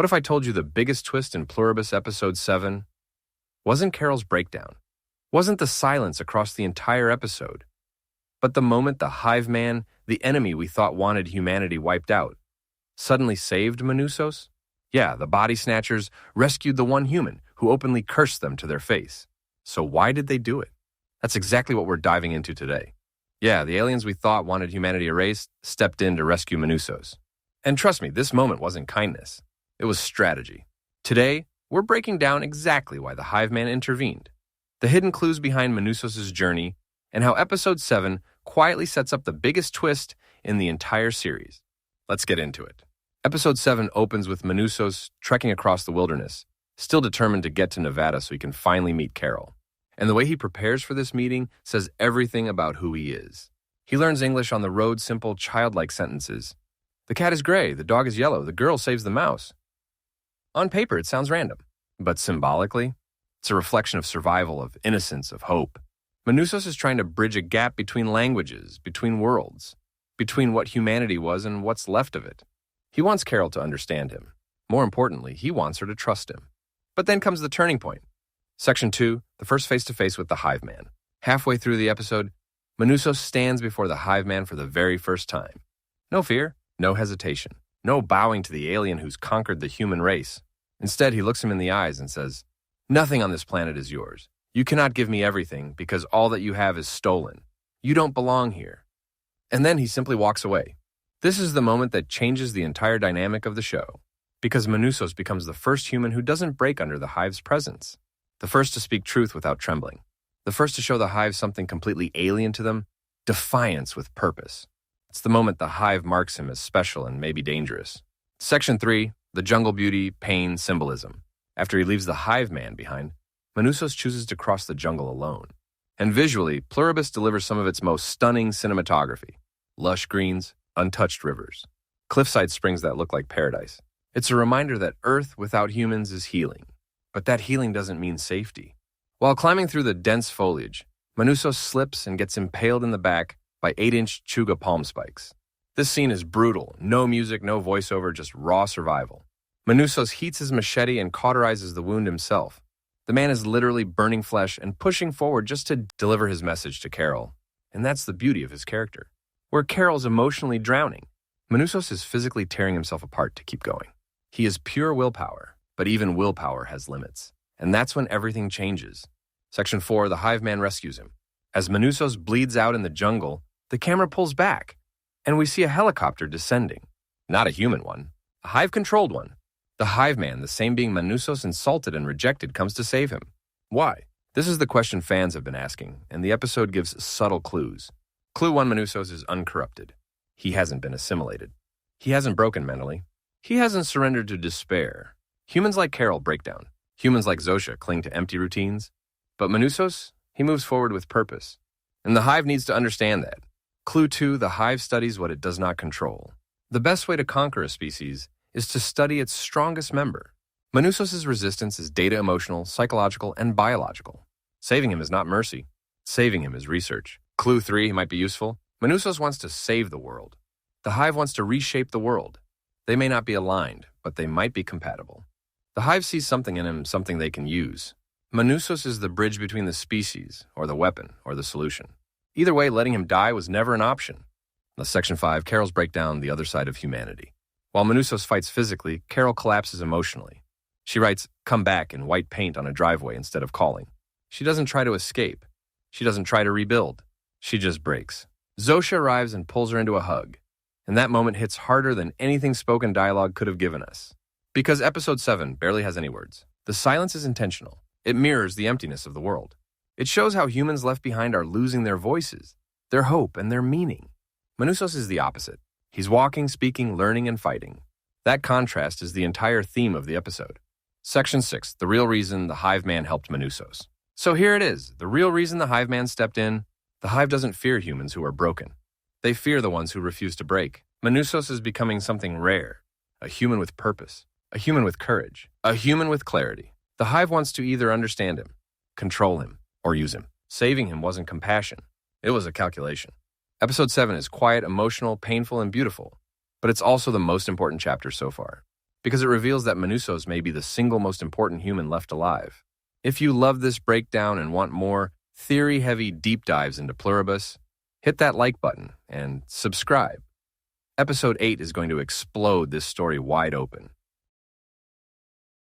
What if I told you the biggest twist in Pluribus episode 7 wasn't Carol's breakdown, wasn't the silence across the entire episode, but the moment the Hive Man, the enemy we thought wanted humanity wiped out, suddenly saved Manousos? Yeah, the body snatchers rescued the one human who openly cursed them to their face. So why did they do it? That's exactly what we're diving into today. Yeah, the aliens we thought wanted humanity erased stepped in to rescue Manousos. And trust me, this moment wasn't kindness. It was strategy. Today, we're breaking down exactly why the Hive Man intervened, the hidden clues behind Manousos' journey, and how episode 7 quietly sets up the biggest twist in the entire series. Let's get into it. Episode 7 opens with Manousos trekking across the wilderness, still determined to get to Nevada so he can finally meet Carol. And the way he prepares for this meeting says everything about who he is. He learns English on the road, simple, childlike sentences. The cat is gray, the dog is yellow, the girl saves the mouse. On paper, it sounds random, but symbolically, it's a reflection of survival, of innocence, of hope. Manousos is trying to bridge a gap between languages, between worlds, between what humanity was and what's left of it. He wants Carol to understand him. More importantly, he wants her to trust him. But then comes the turning point. Section 2, the first face-to-face with the Hive Man. Halfway through the episode, Manousos stands before the Hive Man for the very first time. No fear, no hesitation, no bowing to the alien who's conquered the human race. Instead, he looks him in the eyes and says, "Nothing on this planet is yours. You cannot give me everything because all that you have is stolen. You don't belong here." And then he simply walks away. This is the moment that changes the entire dynamic of the show, because Manousos becomes the first human who doesn't break under the Hive's presence, the first to speak truth without trembling, the first to show the Hive something completely alien to them, defiance with purpose. It's the moment the Hive marks him as special and maybe dangerous. Section 3, the jungle beauty, pain, symbolism. After he leaves the Hive Man behind, Manousos chooses to cross the jungle alone. And visually, Pluribus delivers some of its most stunning cinematography. Lush greens, untouched rivers, cliffside springs that look like paradise. It's a reminder that Earth without humans is healing, but that healing doesn't mean safety. While climbing through the dense foliage, Manousos slips and gets impaled in the back by 8-inch chuga palm spikes. This scene is brutal, no music, no voiceover, just raw survival. Manousos heats his machete and cauterizes the wound himself. The man is literally burning flesh and pushing forward just to deliver his message to Carol. And that's the beauty of his character. Where Carol's emotionally drowning, Manousos is physically tearing himself apart to keep going. He is pure willpower, but even willpower has limits. And that's when everything changes. Section 4, the Hive Man rescues him. As Manousos bleeds out in the jungle, the camera pulls back, and we see a helicopter descending. Not a human one, a Hive-controlled one. The Hive Man, the same being Manousos insulted and rejected, comes to save him. Why? This is the question fans have been asking, and the episode gives subtle clues. Clue 1, Manousos is uncorrupted. He hasn't been assimilated. He hasn't broken mentally. He hasn't surrendered to despair. Humans like Carol break down. Humans like Zosia cling to empty routines. But Manousos, he moves forward with purpose. And the Hive needs to understand that. Clue 2, the Hive studies what it does not control. The best way to conquer a species is to study its strongest member. Manousos' resistance is data emotional, psychological, and biological. Saving him is not mercy. Saving him is research. Clue 3 might be useful. Manousos wants to save the world. The Hive wants to reshape the world. They may not be aligned, but they might be compatible. The Hive sees something in him, something they can use. Manousos is the bridge between the species, or the weapon, or the solution. Either way, letting him die was never an option. Section 5, Carol's breakdown, the other side of humanity. While Manousos fights physically, Carol collapses emotionally. She writes, "Come back" in white paint on a driveway instead of calling. She doesn't try to escape. She doesn't try to rebuild. She just breaks. Zosia arrives and pulls her into a hug. And that moment hits harder than anything spoken dialogue could have given us. Because episode 7 barely has any words. The silence is intentional. It mirrors the emptiness of the world. It shows how humans left behind are losing their voices, their hope, and their meaning. Manousos is the opposite. He's walking, speaking, learning, and fighting. That contrast is the entire theme of the episode. Section 6, the real reason the Hive Man helped Manousos. So here it is, the real reason the Hive Man stepped in. The Hive doesn't fear humans who are broken. They fear the ones who refuse to break. Manousos is becoming something rare, a human with purpose, a human with courage, a human with clarity. The Hive wants to either understand him, control him, or use him. Saving him wasn't compassion. It was a calculation. Episode 7 is quiet, emotional, painful, and beautiful, but it's also the most important chapter so far. because it reveals that Manousos may be the single most important human left alive. If you love this breakdown and want more theory-heavy deep dives into Pluribus, hit that like button and subscribe. Episode 8 is going to explode this story wide open.